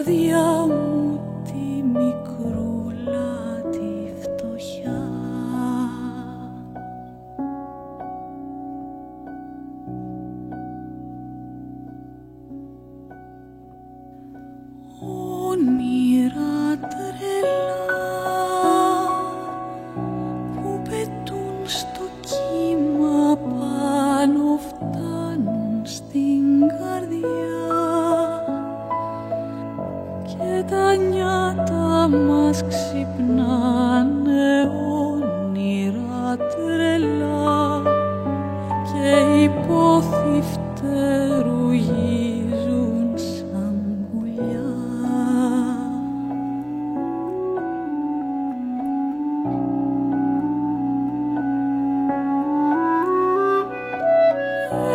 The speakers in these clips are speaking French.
καρδιά μου τη μικρούλα τη φτωχιά. Όνειρα τρελά που πετούν στο κύμα πάνω φτάνουν στην καρδιά και τα νιάτα μας ξυπνάνε όνειρα τρελά και οι πόθοι φτερουγίζουν σαν πουλιά.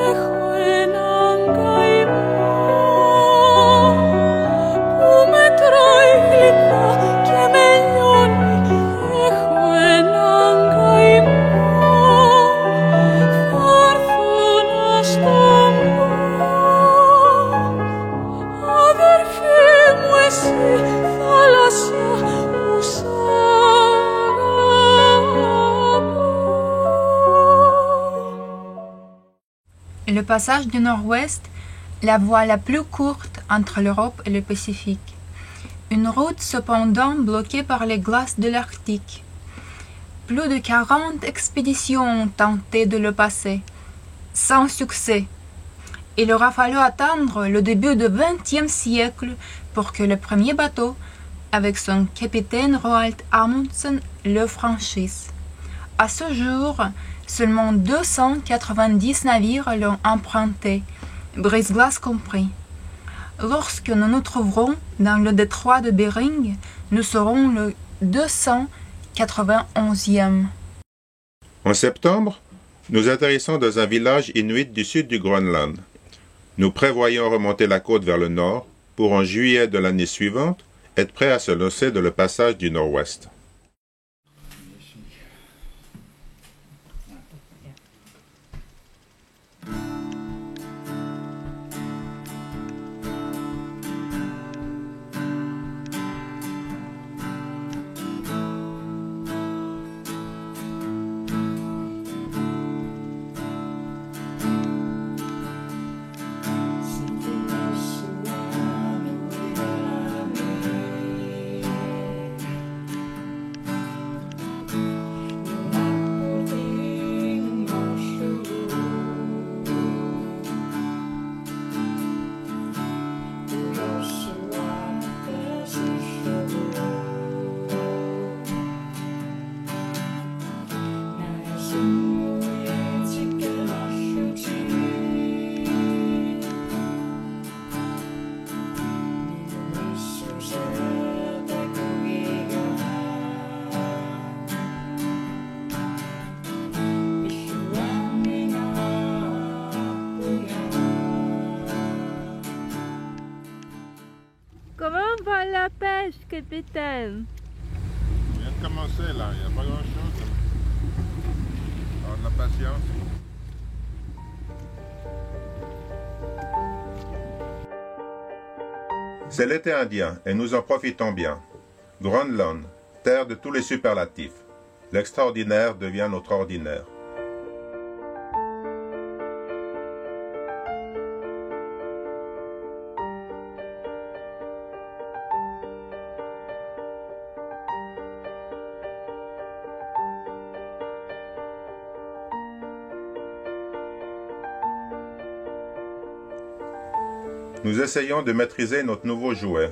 Έχω έναν καημό που με τρώει γλυκά και με λιώνει. Έχω έναν καημό, θα έρθω να στο πω. Αδερφέ μου εσύ θάλασσα που σ' αγαπώ. Le passage du Nord-Ouest, la voie la plus courte entre l'Europe et le Pacifique. Une route cependant bloquée par les glaces de l'Arctique. Plus de 40 expéditions ont tenté de le passer, sans succès. Il aura fallu attendre le début du XXe siècle pour que le premier bateau, avec son capitaine Roald Amundsen, le franchisse. À ce jour, seulement 290 navires l'ont emprunté, brise-glace compris. Lorsque nous nous trouverons dans le détroit de Bering, nous serons le 291e. En septembre, nous atterrissons dans un village inuit du sud du Groenland. Nous prévoyons remonter la côte vers le nord pour en juillet de l'année suivante être prêts à se lancer dans le passage du Nord-Ouest. Comment va la pêche, capitaine? On vient de commencer là, il n'y a pas grand-chose. Alors de la patience. C'est l'été indien et nous en profitons bien. Groenland, terre de tous les superlatifs. L'extraordinaire devient notre ordinaire. Nous essayons de maîtriser notre nouveau jouet.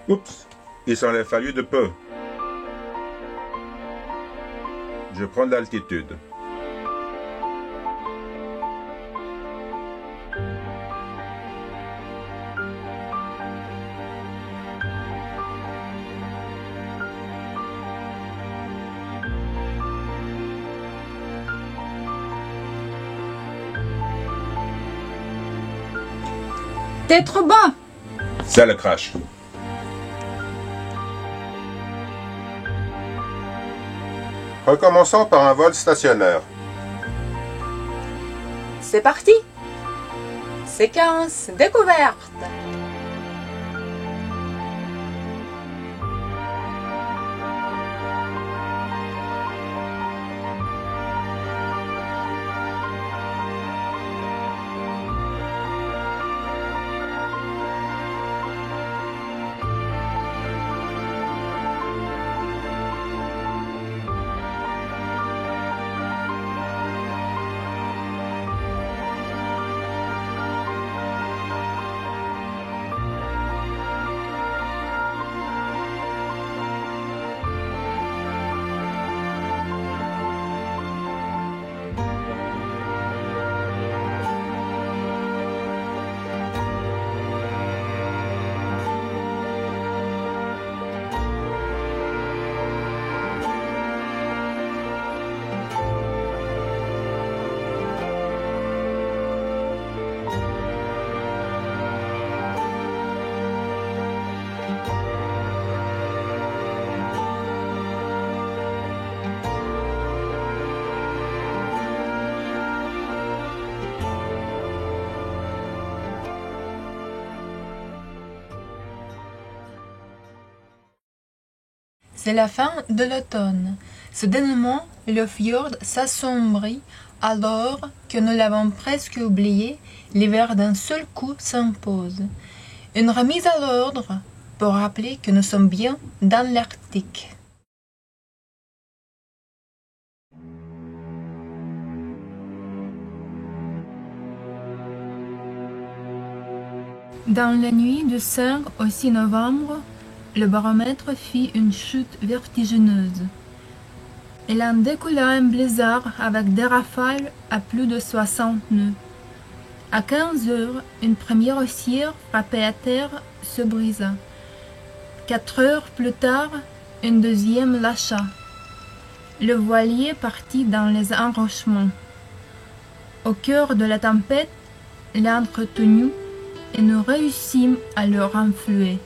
Oups, il s'en est fallu de peu. Je prends de l'altitude. T'es trop bas! C'est le crash. Recommençons par un vol stationnaire. C'est parti! Séquence découverte! C'est la fin de l'automne. Soudainement, le fjord s'assombrit alors que nous l'avons presque oublié, l'hiver d'un seul coup s'impose. Une remise à l'ordre pour rappeler que nous sommes bien dans l'Arctique. Dans la nuit du 5 au 6 novembre, le baromètre fit une chute vertigineuse. Il en découla un blizzard avec des rafales à plus de 60 nœuds. À 15 heures, une première haussière frappée à terre se brisa. 4 heures plus tard, une deuxième lâcha. Le voilier partit dans les enrochements. Au cœur de la tempête, l'entretenu et nous réussîmes à le renflouer.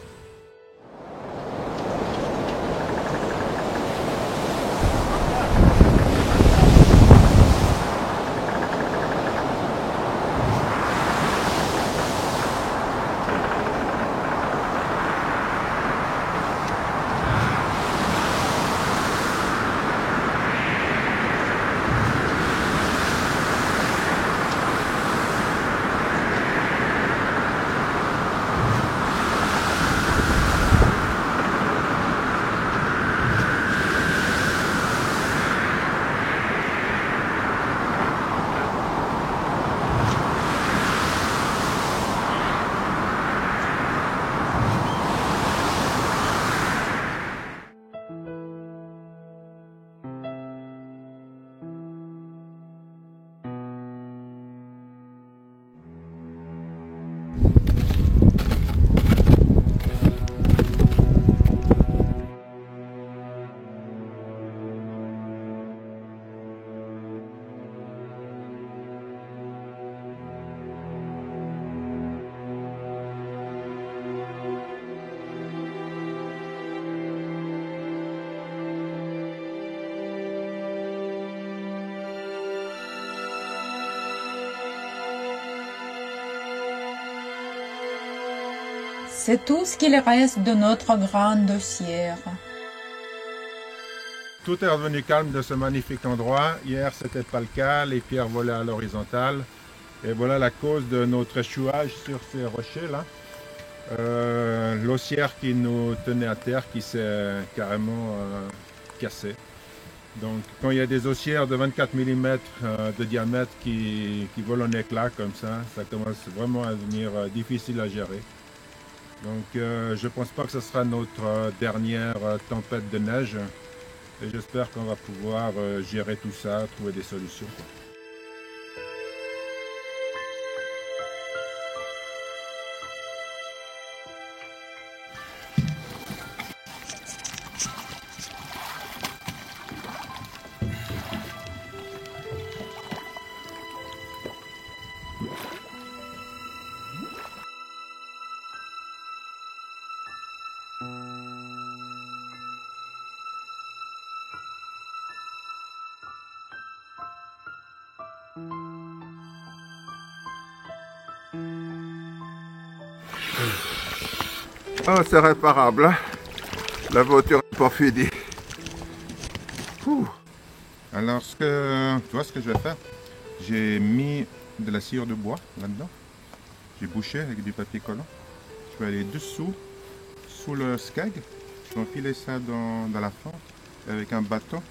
C'est tout ce qu'il reste de notre grande haussière. Tout est revenu calme de ce magnifique endroit. Hier, c'était pas le cas. Les pierres volaient à l'horizontale. Et voilà la cause de notre échouage sur ces rochers-là. L'haussière qui nous tenait à terre qui s'est carrément cassée. Donc quand il y a des haussières de 24 mm de diamètre qui volent en éclats comme ça commence vraiment à devenir difficile à gérer. Donc je ne pense pas que ce sera notre dernière tempête de neige. Et j'espère qu'on va pouvoir gérer tout ça, trouver des solutions. Oh, c'est réparable, hein? La voiture n'est pas finie. Alors, tu vois ce que je vais faire? J'ai mis de la sciure de bois là-dedans. J'ai bouché avec du papier collant. Je vais aller dessous, sous le skeg. Je vais enfiler ça dans la fente. Et avec un bâton,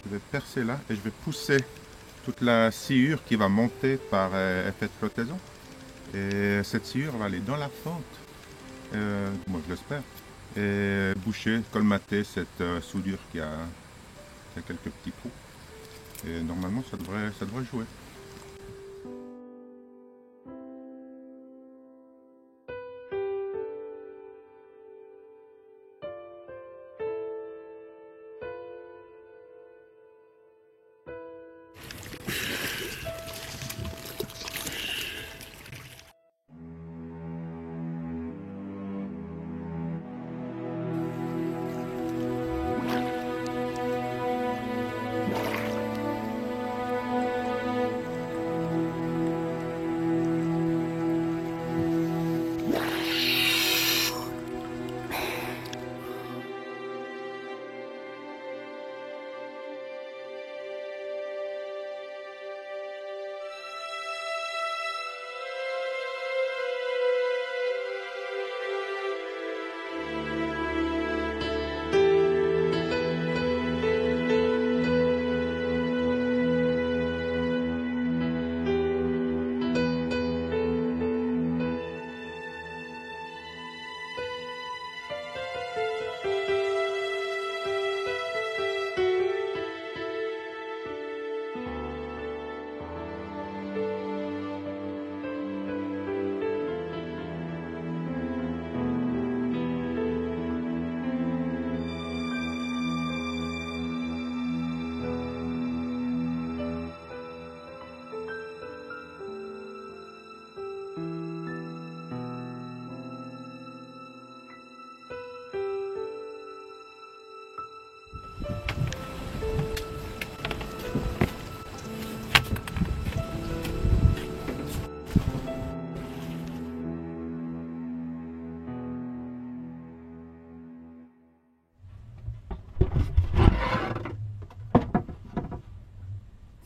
je vais percer là et je vais pousser toute la sciure qui va monter par effet de flottaison. Et cette sciure va aller dans la fente. Moi je l'espère, et boucher, colmater cette soudure qui a quelques petits trous. Et normalement ça devrait jouer.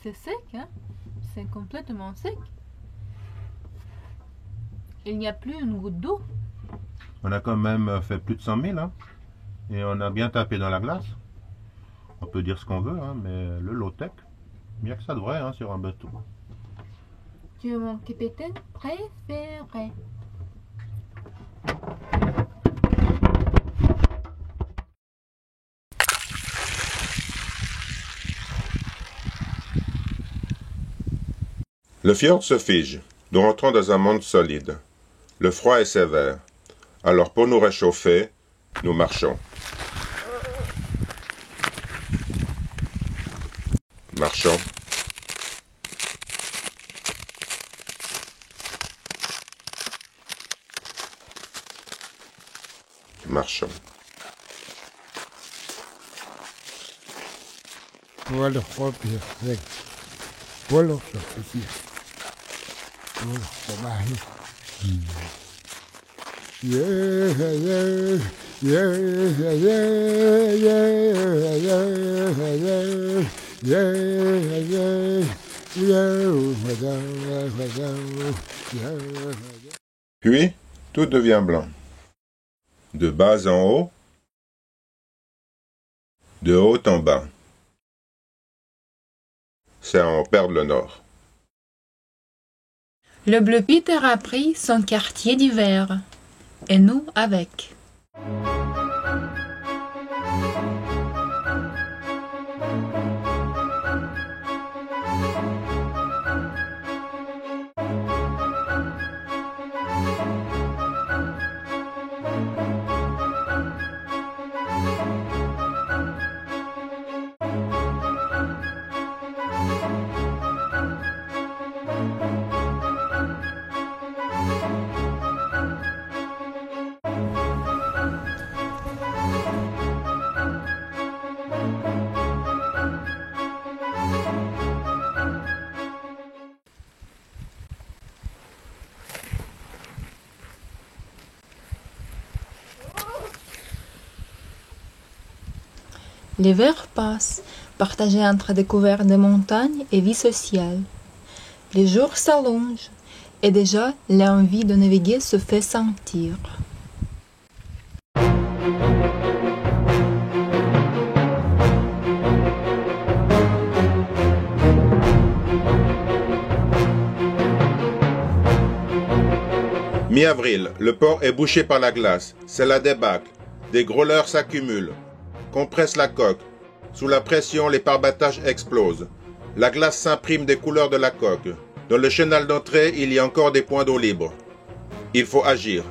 C'est sec, hein? C'est complètement sec. Il n'y a plus une goutte d'eau. On a quand même fait plus de 100 000, hein? Et on a bien tapé dans la glace. On peut dire ce qu'on veut, hein, mais le low-tech, bien que ça devrait, hein, sur un bateau. Tu es mon capitaine préféré. Le fjord se fige. Nous rentrons dans un monde solide. Le froid est sévère. Alors pour nous réchauffer, nous marchons. Marchons. Marchons. Voilà, voilà, ici. Voilà, yeah, yeah, yeah, yeah, yeah. Puis, tout devient blanc. De bas en haut, de haut en bas. C'est à en perdre le nord. Le Bleu Peter a pris son quartier d'hiver, et nous avec. L'hiver passe, partagé entre découverte des montagnes et vie sociale. Les jours s'allongent et déjà l'envie de naviguer se fait sentir. Mi-avril, le port est bouché par la glace. C'est la débâcle. Des grôleurs s'accumulent, compressent la coque. Sous la pression, les parbattages explosent. La glace s'imprime des couleurs de la coque. Dans le chenal d'entrée, il y a encore des points d'eau libre. Il faut agir.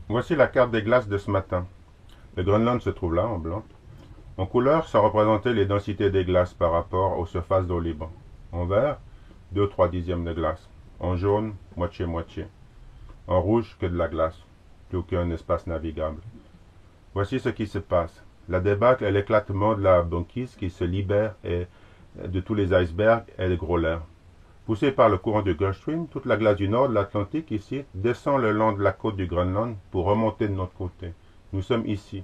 Voici la carte des glaces de ce matin. Le Groenland se trouve là, en blanc. En couleur, ça représentait les densités des glaces par rapport aux surfaces d'eau libre. En vert, 2-3 dixièmes de glace. En jaune, moitié-moitié. En rouge, que de la glace. Plus aucun espace navigable. Voici ce qui se passe. La débâcle est l'éclatement de la banquise qui se libère de tous les icebergs et les grôleurs. Poussée par le courant du Gulf Stream, toute la glace du nord de l'Atlantique ici descend le long de la côte du Groenland pour remonter de notre côté. Nous sommes ici.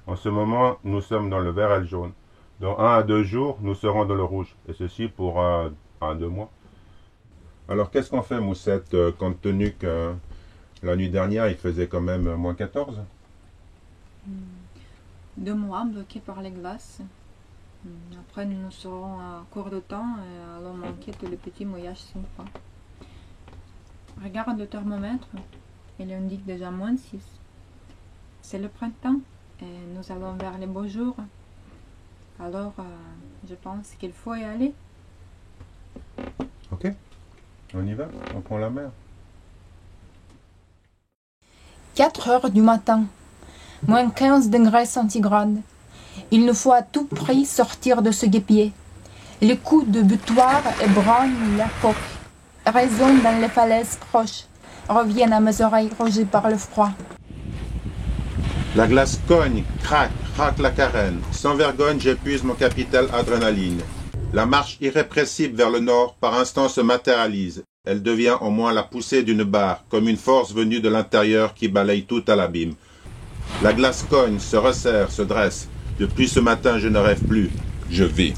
En ce moment, nous sommes dans le vert et le jaune. Dans 1 à 2 jours, nous serons dans le rouge. Et ceci pour 1 à 2 mois. Alors, qu'est-ce qu'on fait, Moussette, compte tenu que la nuit dernière, il faisait quand même moins 14? 2 mois bloqués par les glaces. Après, nous serons à court de temps et allons manquer de le petit mouillage sympa. Regarde le thermomètre, il indique déjà moins 6. C'est le printemps et nous allons vers les beaux jours. Alors, je pense qu'il faut y aller. Ok, on y va, on prend la mer. 4 heures du matin, moins 15 degrés centigrades. Il nous faut à tout prix sortir de ce guêpier. Les coups de butoir ébranlent la coque, résonnent dans les falaises proches, reviennent à mes oreilles rongées par le froid. La glace cogne, craque la carène. Sans vergogne, j'épuise mon capital adrénaline. La marche irrépressible vers le nord, par instants, se matérialise. Elle devient au moins la poussée d'une barre, comme une force venue de l'intérieur qui balaye tout à l'abîme. La glace cogne, se resserre, se dresse. Depuis ce matin, je ne rêve plus, je vis.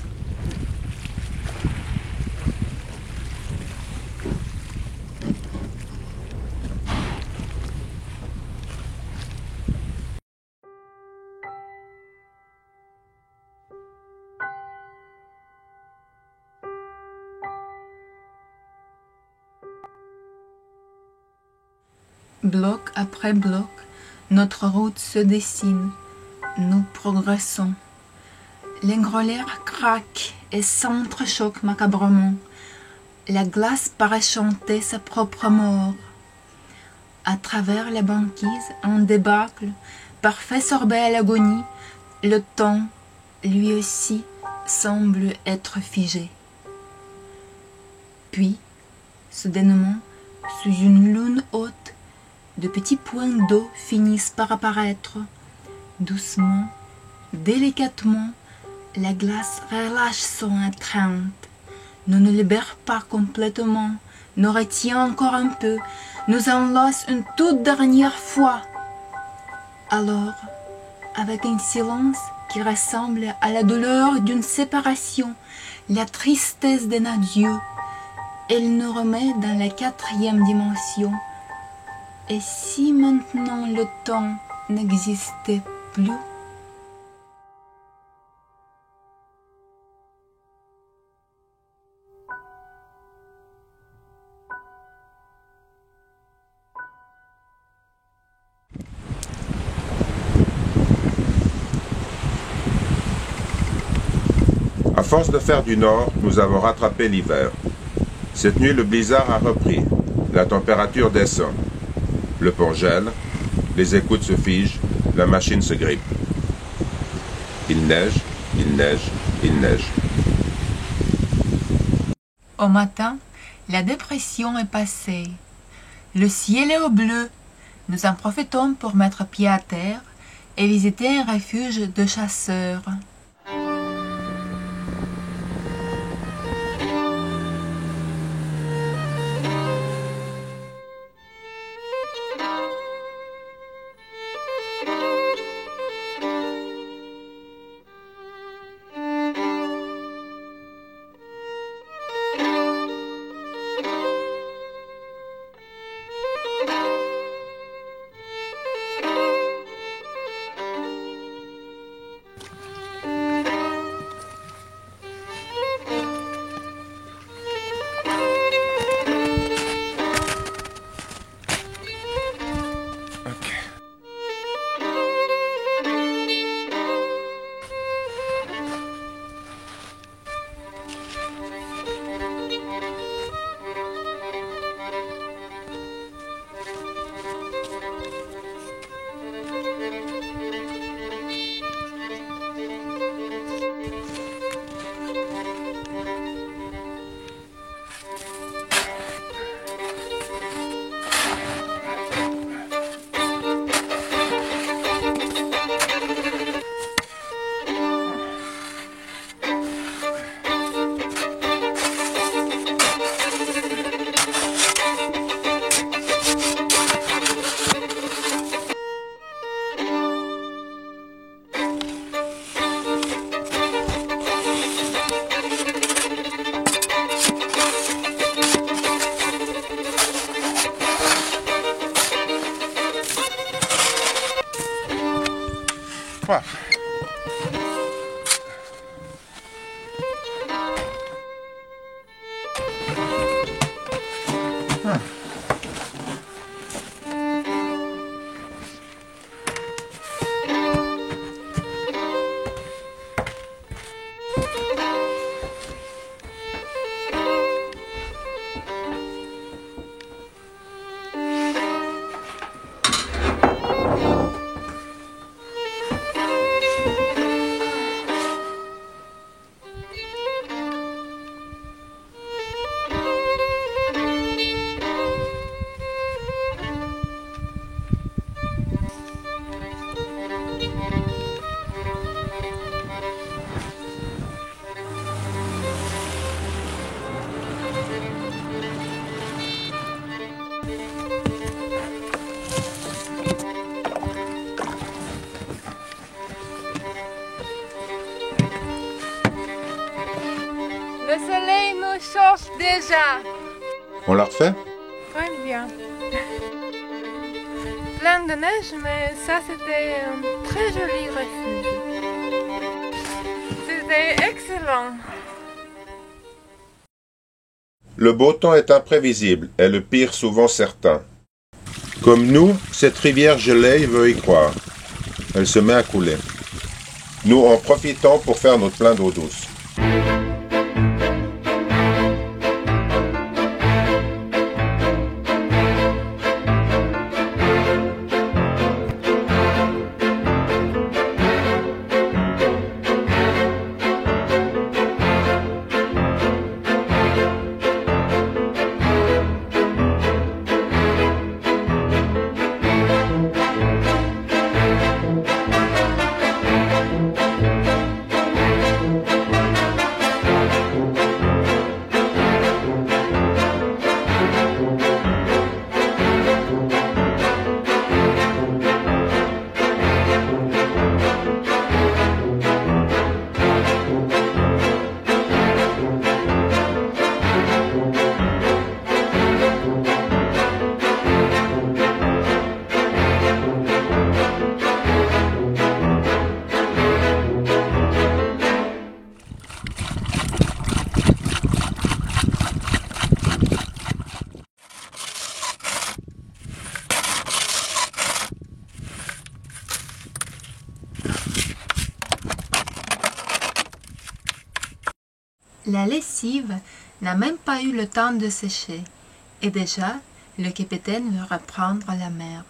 Bloc après bloc, notre route se dessine. Nous progressons. Les grôleurs craquent et s'entrechoquent macabrement. La glace paraît chanter sa propre mort. À travers la banquise, en débâcle, parfait sorbet à l'agonie, le temps, lui aussi, semble être figé. Puis, soudainement, sous une lune haute, de petits points d'eau finissent par apparaître. Doucement, délicatement, la glace relâche son étreinte, ne nous libère pas complètement, nous retient encore un peu, nous enlace une toute dernière fois. Alors, avec un silence qui ressemble à la douleur d'une séparation, la tristesse d'un adieu, elle nous remet dans la 4e dimension. Et si maintenant le temps n'existait plus? À force de faire du nord, nous avons rattrapé l'hiver. Cette nuit, le blizzard a repris. La température descend. Le pont gèle, les écoutes se figent, la machine se grippe. Il neige, il neige, il neige. Au matin, la dépression est passée. Le ciel est au bleu. Nous en profitons pour mettre pied à terre et visiter un refuge de chasseurs. pas. Le soleil nous chauffe déjà. On la refait? Très bien. Plein de neige, mais ça c'était un très joli refuge. C'était excellent. Le beau temps est imprévisible et le pire souvent certain. Comme nous, cette rivière gelée veut y croire. Elle se met à couler. Nous en profitons pour faire notre plein d'eau douce. La lessive n'a même pas eu le temps de sécher, et déjà, le capitaine veut reprendre la mer.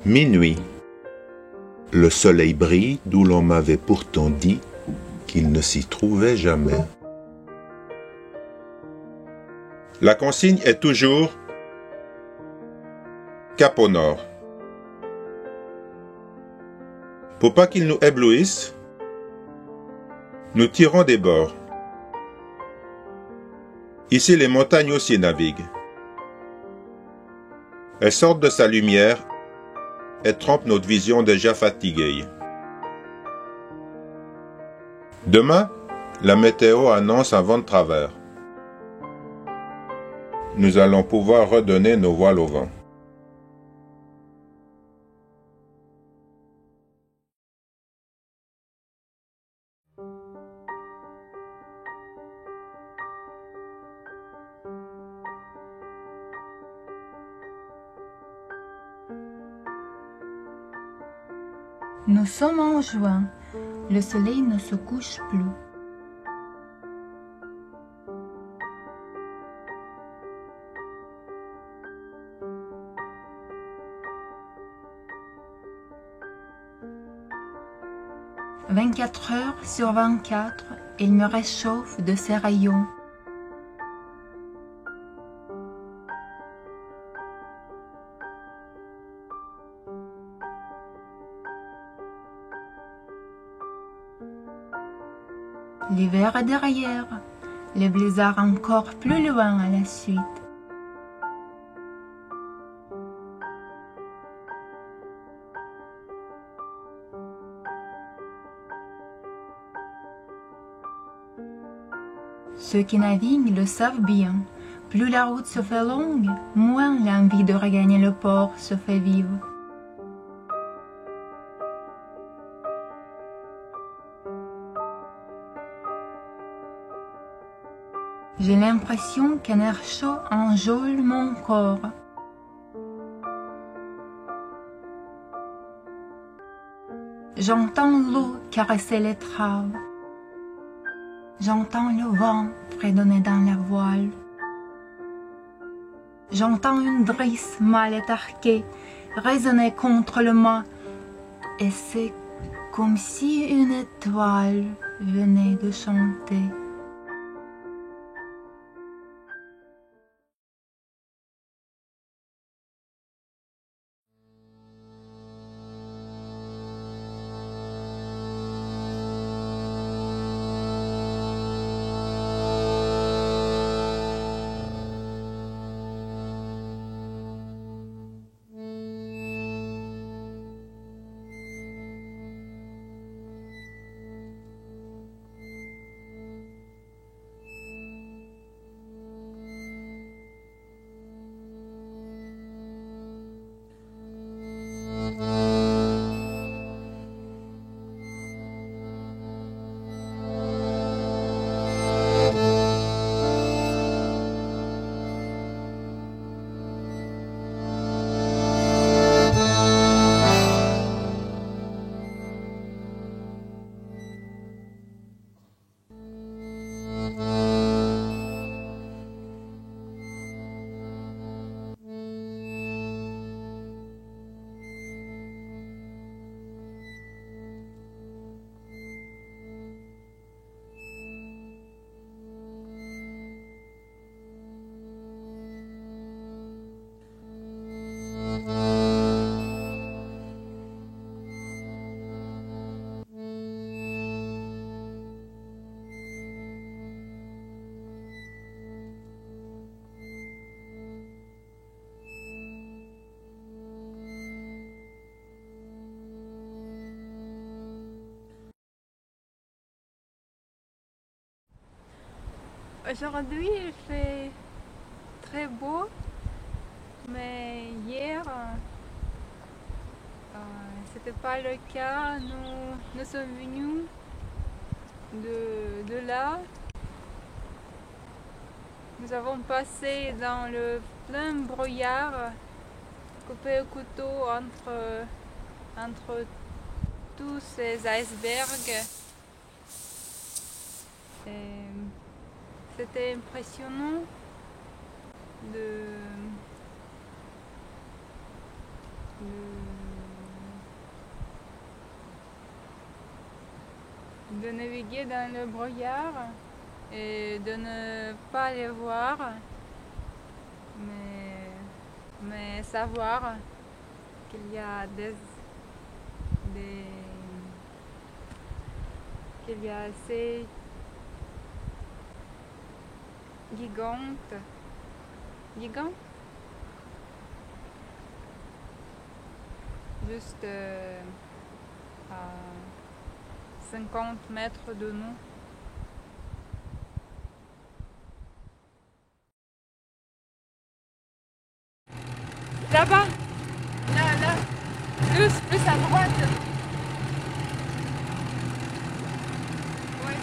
Minuit. Le soleil brille d'où l'on m'avait pourtant dit qu'il ne s'y trouvait jamais. La consigne est toujours cap au nord. Pour pas qu'il nous éblouisse, nous tirons des bords. Ici, les montagnes aussi naviguent. Elles sortent de sa lumière et trompent notre vision déjà fatiguée. Demain, la météo annonce un vent de travers. Nous allons pouvoir redonner nos voiles au vent. Nous sommes en juin, le soleil ne se couche plus. « 24 heures sur 24, il me réchauffe de ses rayons. l'hiver est derrière, le blizzard encore plus loin à la suite. Ceux qui naviguent le savent bien, plus la route se fait longue, moins l'envie de regagner le port se fait vive. J'ai l'impression qu'un air chaud enjôle mon corps. J'entends l'eau caresser l'étrave. J'entends le vent fredonner dans la voile. J'entends une drisse mal étarquée résonner contre le mât, et c'est comme si une étoile venait de chanter. Aujourd'hui, il fait très beau, mais hier, c'était pas le cas. Nous sommes venus de là. Nous avons passé dans le plein brouillard, coupé au couteau entre tous ces icebergs. C'était impressionnant de naviguer dans le brouillard et de ne pas les voir, mais savoir qu'il y a qu'il y a ces gigantes, juste à 50 mètres de nous. Là-bas, là, plus à droite. Ouais.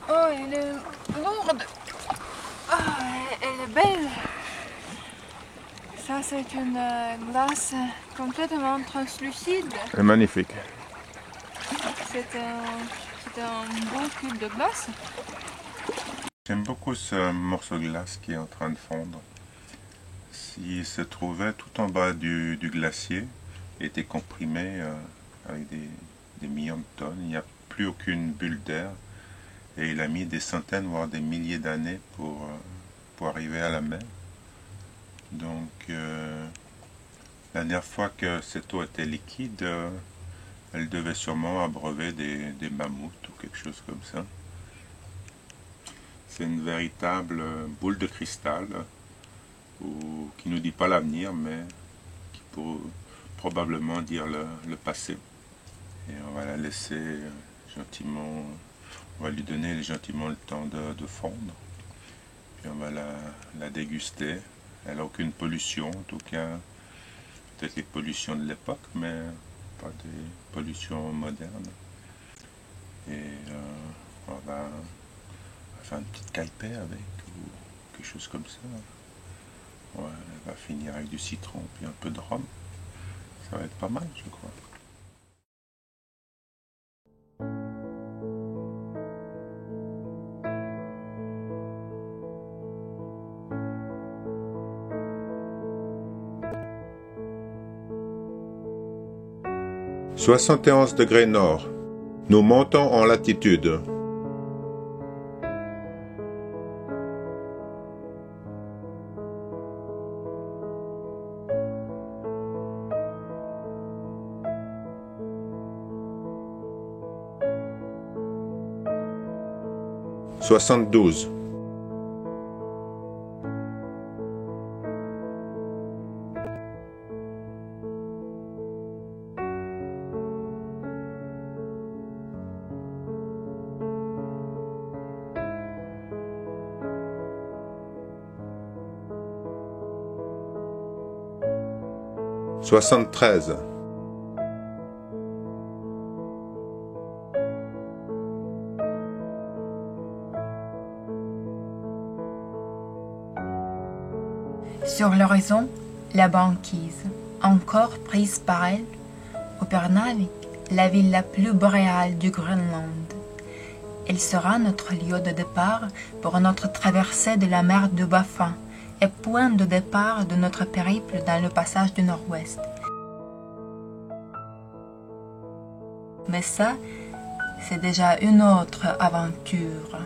Oh, elle est lourde. Ah, elle est belle. Ça, c'est une glace complètement translucide. C'est magnifique. C'est un beau cube de glace. J'aime beaucoup ce morceau de glace qui est en train de fondre. S'il se trouvait tout en bas du glacier, il était comprimé avec des millions de tonnes. Il n'y a plus aucune bulle d'air. Et il a mis des centaines, voire des milliers d'années pour arriver à la mer. Donc, la dernière fois que cette eau était liquide, elle devait sûrement abreuver des mammouths ou quelque chose comme ça. C'est une véritable boule de cristal qui nous dit pas l'avenir, mais qui peut probablement dire le passé. Et on va la laisser gentiment, on va lui donner gentiment le temps de fondre. Puis on va la déguster. Elle n'a aucune pollution, en tout cas, peut-être les pollutions de l'époque, mais pas des pollutions modernes. Et on va faire une petite caipée avec, ou quelque chose comme ça. Ouais, elle va finir avec du citron, puis un peu de rhum. Ça va être pas mal, je crois. « 71 degrés nord. Nous montons en latitude. » « 72. » « 73. » Sur l'horizon, la banquise, encore prise par elle, Upernavik, la ville la plus boréale du Groenland. Elle sera notre lieu de départ pour notre traversée de la mer de Baffin et point de départ de notre périple dans le passage du Nord-Ouest. Mais ça, c'est déjà une autre aventure.